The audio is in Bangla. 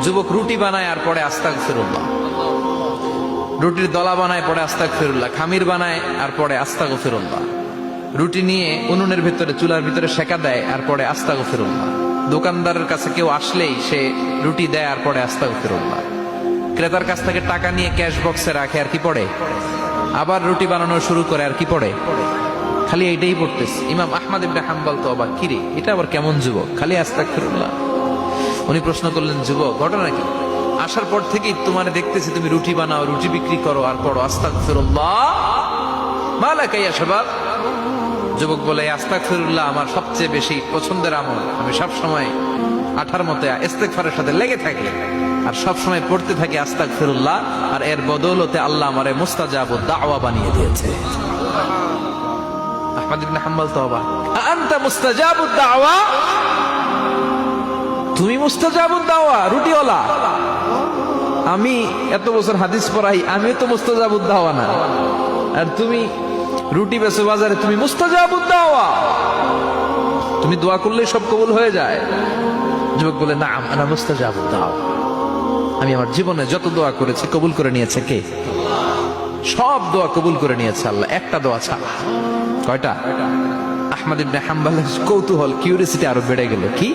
যুবক রুটি বানায় আর পরে আস্তাগফিরুল্লাহ, রুটির দলা বানায় পরে আস্তাগফিরুল্লাহ, খামির বানায় আর পরে আস্তাগফিরুল্লাহ, রুটি নিয়ে উনুনের ভিতরে চুলার ভিতরে সেকা দেয় আর পরে আস্তাগফিরুল্লাহ, দোকানদারের কাছে কেউ আসলেই সে রুটি দেয় আর পরে আস্তাগফিরুল্লাহ, ক্রেতার কাছ থেকে টাকা নিয়ে ক্যাশ বক্সে রাখে আর কি পড়ে, আবার রুটি বানানো শুরু করে আর কি পড়ে, খালি এইটাই পড়তেছে। ইমাম আহমদ ইবনে হাম্বল তো অবাক, কিরে এটা আবার কেমন যুবক, খালি আস্তাগফিরুল্লাহ। উনি প্রশ্ন করলেন, যুবক ঘটনা কি? আসার পর থেকেই তোমার দেখতেছি তুমি রুটি বানাও, রুটি বিক্রি করো আর পড়ো আস্তাগফিরুল্লাহ, মালাকা ইয়া শাবাব। যুবক বলে, আস্তাগফিরুল্লাহ আমার সবচেয়ে বেশি পছন্দের আমল, আমি সব সময় আঠার মতে ইস্তেগফারের সাথে লেগে থাকি আর সব সময় পড়তে থাকি আস্তাগফিরুল্লাহ, আর এর বদৌলতে আল্লাহ আমারে মুস্তাজাবুদ দাওয়া বানিয়ে দিয়েছে। আহমদ ইবনে হাম্বল তো অবাক, আনতা মুস্তাজাবুদ দাওয়া, তুমি মুস্তাজাবুদ দাওয়া রুটিওয়ালা? আমি এত বছর হাদিস পড়াই, আমি তো মুস্তাজাবুদ দাওয়া না, আর তুমি রুটি বেচো বাজারে, তুমি মুস্তাজাবুদ দাওয়া, তুমি দোয়া করলেই সব কবুল হয়ে যায়? যুবক বলে, না আনা মুস্তাজাবুদ দাওয়া, আমি আমার জীবনে যত দোয়া করেছি কবুল করে নিয়েছে কে? সব দোয়া কবুল করে নিয়েছে আল্লাহ, একটা দোয়া ছাড়া। কয়টা? আহমদ ইবনে হাম্বলের কৌতূহল, কিউরিসিটি আরো বেড়ে গেল, কি